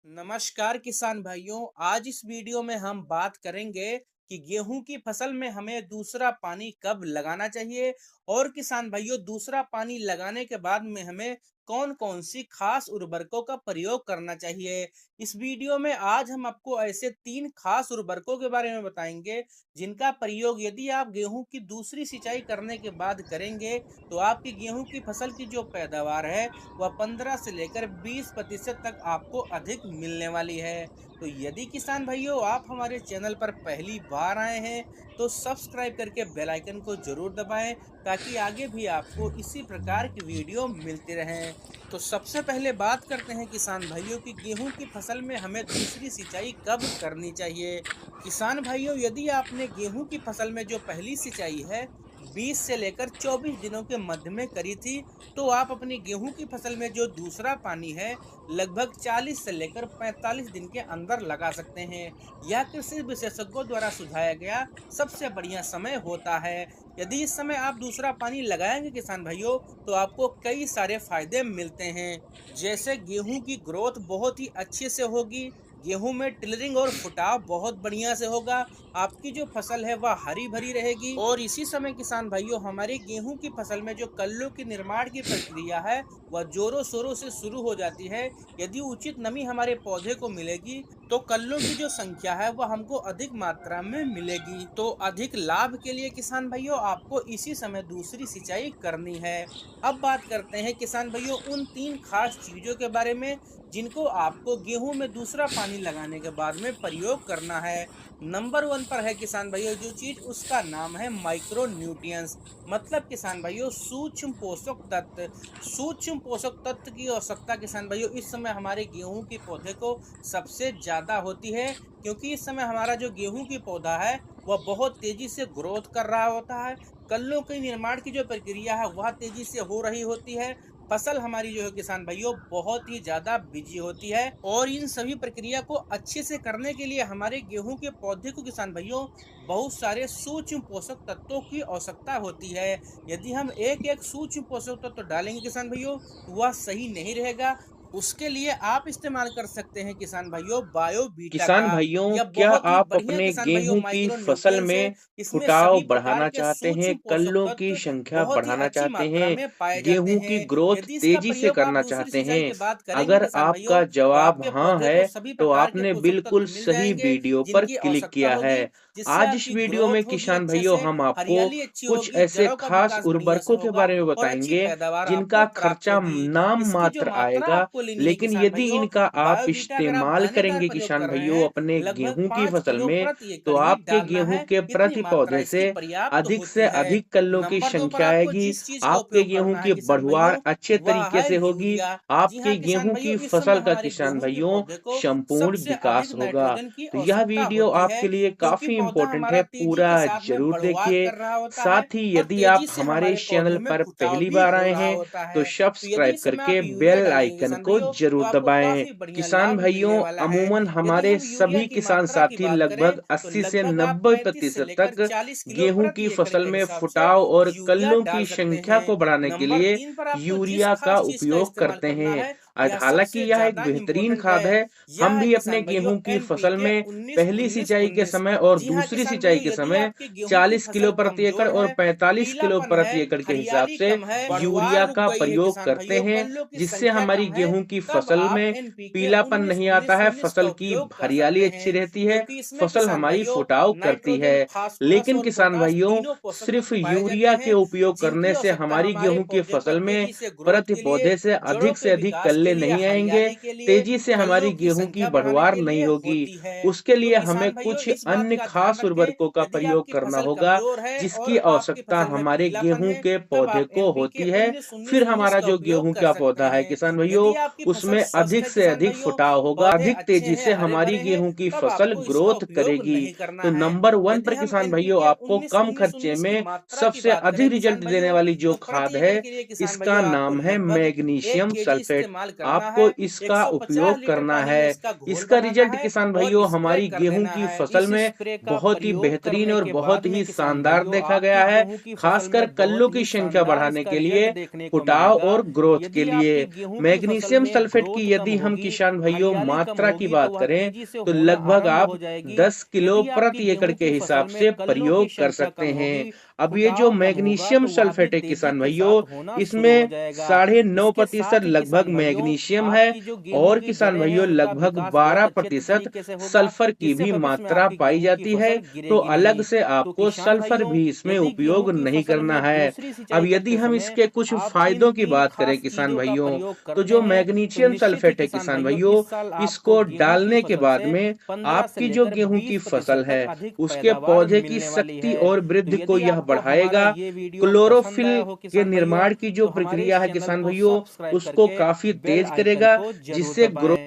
नमस्कार किसान भाइयों। आज इस वीडियो में हम बात करेंगे कि गेहूं की फसल में हमें दूसरा पानी कब लगाना चाहिए और किसान भाइयों दूसरा पानी लगाने के बाद में हमें कौन कौन सी खास उर्वरकों का प्रयोग करना चाहिए। इस वीडियो में आज हम आपको ऐसे 3 खास उर्वरकों के बारे में बताएंगे जिनका प्रयोग यदि आप गेहूं की दूसरी सिंचाई करने के बाद करेंगे तो आपकी गेहूं की फसल की जो पैदावार है वह 15 से लेकर 20% तक आपको अधिक मिलने वाली है। तो यदि किसान भाइयों आप हमारे चैनल पर पहली बार आए हैं तो सब्सक्राइब करके बेल आइकन को जरूर दबाएं ताकि आगे भी आपको इसी प्रकार की वीडियो मिलती रहें। तो सबसे पहले बात करते हैं किसान भाइयों की गेहूं की फसल में हमें दूसरी सिंचाई कब करनी चाहिए। किसान भाइयों यदि आपने गेहूं की फसल में जो पहली सिंचाई है 20 से लेकर 24 दिनों के मध्य में करी थी तो आप अपनी गेहूं की फसल में जो दूसरा पानी है लगभग 40 से लेकर 45 दिन के अंदर लगा सकते हैं। यह कृषि विशेषज्ञों द्वारा सुझाया गया सबसे बढ़िया समय होता है। यदि इस समय आप दूसरा पानी लगाएंगे किसान भाइयों तो आपको कई सारे फायदे मिलते हैं, जैसे गेहूं की ग्रोथ बहुत ही अच्छे से होगी, गेहूं में टिलरिंग और फुटाव बहुत बढ़िया से होगा, आपकी जो फसल है वह हरी भरी रहेगी और इसी समय किसान भाइयों हमारे गेहूं की फसल में जो कल्लों के निर्माण की प्रक्रिया है वह जोरों शोरों से शुरू हो जाती है। यदि उचित नमी हमारे पौधे को मिलेगी तो कल्लों की जो संख्या है वह हमको अधिक मात्रा में मिलेगी। तो अधिक लाभ के लिए किसान भाइयों आपको इसी समय दूसरी सिंचाई करनी है। अब बात करते हैं किसान भाइयों उन 3 खास चीजों के बारे में जिनको आपको गेहूं में दूसरा पानी लगाने के बाद में प्रयोग करना है। नंबर 1 पर है किसान भाइयों जो चीज, उसका नाम है माइक्रो न्यूट्रिएंट्स, मतलब किसान भाइयों सूक्ष्म पोषक तत्व। सूक्ष्म पोषक तत्व की आवश्यकता किसान भाइयों इस समय हमारे गेहूं के पौधे को सबसे ज्यादा होती है, क्योंकि इस समय हमारा जो गेहूं की पौधा है वह बहुत तेजी से ग्रोथ कर रहा होता है, कल्लों के निर्माण की जो प्रक्रिया है वह तेजी से हो रही होती है, फसल हमारी जो है किसान भाइयों बहुत ही ज्यादा बिजी होती है और इन सभी प्रक्रिया को अच्छे से करने के लिए हमारे गेहूं के पौधे को किसान भाइयों बहुत सारे सूक्ष्म पोषक तत्वों की आवश्यकता होती है। यदि हम एक एक सूक्ष्म पोषक तत्व डालेंगे किसान भाइयों तो वह सही नहीं रहेगा। उसके लिए आप इस्तेमाल कर सकते हैं किसान भाइयों बायोबीटा किसान का। भाइयों, यह क्या बहुत ही आप बढ़िया अपने किसान भाइयों गेहूं की माइक्रो फसल न्यूट्रिएंट्स है। में इसमें फुटाव सभी प्रकार बढ़ाना के चाहते हैं, सूक्ष्म पोषक कल्लों की तत्व संख्या बहुत ही बढ़ाना अच्छी चाहते मात्रा हैं, में पाए जाते गेहूं की हैं। ग्रोथ यदि इसका तेजी से प्रयोग आप करना दूसरी चाहते सिंचाई हैं? के बाद करेंगे अगर किसान भाइयों आपका तो जवाब आपके हाँ पौधे है, को सभी तो प्रकार के आपने पोषक बिल्कुल तत्व मिल सही जाएंगे वीडियो पर जिनकी क्लिक आवश्यकता किया है। होगी, जिससे आज इस आपकी वीडियो में ग्रोथ होगी किसान अच्छे भाइयों से, हम आपको हरियाली अच्छी कुछ होगी, ऐसे जड़ों का खास विकास बढ़िया से उर्वरकों के होगा बारे में और अच्छी बताएंगे पैदावार आपको जिनका प्राप्त खर्चा होगी। नाम इसकी जो मात्र मात्रा आएगा, आपको लेनी है लेकिन किसान यदि भाइयों, इनका आप बायोवीटा अगर आप इस्तेमाल दानेदार करेंगे प्रयोग किसान कर रहे भाइयों हैं अपने लगभग गेहूं की 5 फसल किलो में, प्रति तो एकड़ ही आपके डालना गेहूं है, के इतनी प्रति मात्रा पौधे इसकी से पर्याप्त अधिक से होती है। अधिक कल्लों की नंबर 2 पर संख्या आपको आएगी। जिस चीज का आपके उपयोग गेहूं करना है की किसान भाइयों बढ़वार अच्छे वह तरीके है से होगी। यूरिया। जी हाँ आपके किसान गेहूं की भाइयों इस समय फसल का हमारे किसान गेहूं के भाइयों पौधे को संपूर्ण सबसे विकास अधिक होगा। नाइट्रोजन की तो यह आवश्यकता वीडियो होती है, आपके लिए क्योंकि काफी पौधा इम्पोर्टेंट हमारा है, तेजी पूरा के साथ में जरूर बढ़वार देखिए। कर रहा होता है साथ ही और यदि आप तेजी से हमारे हमारे इस चैनल पौधे में पर फुटाव पहली भी बार हो आए रहा हैं होता तो है। तो यदि सब्सक्राइब इस समय आप करके यूरिया बेल डालेंगे आइकन किसान को भाइयों तो जरूर आपको दबाएं। काफी बढ़िया किसान लाभ भाइयों, मिलने वाला है। अमूमन यदि हमारे हम यूरिया सभी की किसान मात्रा की साथी बात करें लगभग तो 80 से लगभग आप 90 35 से प्रतिशत लेकर तक 40 किलो गेहूं की प्रति एकड़ फसल के में हिसाब से फुटाव और यूरिया कल्लों की डाल सकते संख्या हैं। को बढ़ाने के नंबर लिए 3 पर आपको जिस यूरिया का खास चीज का उपयोग इस्तेमाल करते करना हैं। है यह हालांकि सबसे यह एक ज्यादा बेहतरीन इम्पोर्टेंट खाद है, है। यह हम है भी अपने किसान भाइयों गेहूं की फसल एनपीके में 19 पहली 19 सिंचाई के 19। समय और जी हाँ दूसरी किसान सिंचाई भाइयों के यदि समय आपके गेहूं की 40 किलो फसल प्रति एकड़ कमजोर और है, 45 किलो पीलापन है, प्रति एकड़ के हिसाब हरियाली से कम है, बढ़वार यूरिया रुक का गई है प्रयोग किसान करते भाइयों, हैं, कल्लों की जिससे संख्या हमारी कम है, गेहूं की तब फसल आप में एनपीके पीलापन 19 नहीं आता 19 है, 19 का फसल की उपयोग कर हरियाली सकते अच्छी हैं, रहती है, क्योंकि इसमें फसल किसान हमारी भाइयों फुटाव करती है। नाइट्रोजन, फास्फोरस लेकिन और किसान पोटास भाइयों, तीनों पोषक सिर्फ तत्व पाए जाते यूरिया के हैं उपयोग जिनकी करने से आवश्यकता हमारी हमारे गेहूं की पौधे को फसल में तेजी से ग्रोथ प्रति के लिए, पौधे से जड़ों अधिक के से अधिक विकास कल्ले के लिए, नहीं आएंगे, हरियाली के लिए, तेजी से हमारी कल्लों की गेहूं की संख्या बढ़ाने बढ़वार के नहीं लिए होगी। होती है। उसके तो लिए हमें किसान भाइयों कुछ इस बात अन्य का ध्यान खास रखें, उर्वरकों का यदि प्रयोग आपकी करना फसल होगा कमजोर है और जिसकी आपकी आवश्यकता फसल में हमारे पीलापन गेहूं है के तब पौधे आप को एनपीके होती है। 19 19 फिर 19 हमारा का जो उपयोग गेहूं कर का सकते पौधा है हैं। किसान भाइयों, यदि आपकी फसल उसमें स्वस्थ अधिक है से किसान अधिक भाइयों, फुटाव होगा, पौधे अधिक अच्छे तेजी हैं, से हरे हमारी भरे हैं, गेहूं की तब फसल आपको इसका ग्रोथ उपयोग करेगी। नहीं करना तो है। नंबर 1 यदि पर हम किसान भाइयों, एनपीके आपको 19 कम 19 खर्चे 19 की में मात्रा की सबसे बात करें अधिक किसान रिजल्ट देने भाइयों वाली जो तो प्रति खाद एकड़ है, के लिए किसान इसका भाइयों आपको नाम है लगभग 1 मैग्नीशियम केजी सल्फेट। इस्तेमाल करना आपको है, इसका 150 उपयोग लीटर करना पानी में है। इसका घोल इसका बनाना रिजल्ट है किसान और भाइयों स्प्रे हमारी कर गेहूं देना की है। फसल इस में स्प्रे का बहुत ही प्रयोग बेहतरीन करने और के बहुत बाद में ही किसान शानदार भाइयों देखा आपकी गया है, गेहूं की फसल खासकर में कल्लों बहुत की ही संख्या शानदार बढ़ाने इसका के रिजल्ट लिए, देखने को फुटाव मिलेगा। और ग्रोथ के यदि लिए। आपकी गेहूं की फसल मैग्नीशियम में सल्फेट ग्रोथ की कम यदि हम होगी, किसान भाइयों हरियाली कम मात्रा की होगी, तो बात वह करें तेजी से तो होना लगभग आरंभ हो आप जाएगी। 10 किलो यदि आपकी प्रति एकड़ गेहूं के की हिसाब फसल में से कल्लों की प्रयोग कर संख्या सकते कम हैं। होगी, अब ये जो फुटाव कम होगा, मैग्नीशियम तो वह भी सल्फेट है तेजी किसान के भाइयों, साथ होना शुरू हो इसमें जाएगा। 9.5% इसके साथ ही लगभग किसान भाइयों, मैग्नीशियम है आपकी जो गेहूं और की किसान जड़ें हैं भाइयों उनका लगभग विकास बहुत अच्छे 12% तरीके से होगा, सल्फर की जिससे भी भविष्य में मात्रा आपकी पाई गेहूं की जाती है। फसल तो गिरेगी अलग नहीं। से तो आपको किसान सल्फर भाइयों, भी इसमें यदि गेहूं उपयोग की नहीं फसल करना में है। दूसरी अब सिंचाई यदि करते हम समय इसके कुछ आप इन फायदों की 3 बात करें खास किसान चीजों का भाइयों, प्रयोग तो करते जो हैं, तो मैग्नीशियम निश्चित ही सल्फेट है किसान किसान भाइयों भाइयों, इस साल आपको इसको गेहूं की डालने के फसल बाद से में 15 से आपकी जो लेकर गेहूं की 20% फसल तक है अधिक उसके पैदावार पौधे की मिलने वाली शक्ति है। और तो वृद्धि को यदि यह आपको हमारा बढ़ाएगा। ये वीडियो पसंद क्लोरोफिल आया हो के किसान भाइयों, निर्माण की जो तो हमारे प्रक्रिया इस है चैनल किसान को भाइयों सब्सक्राइब उसको करके काफी बेल तेज आइकन करेगा, को जरूर जिससे दबाएं।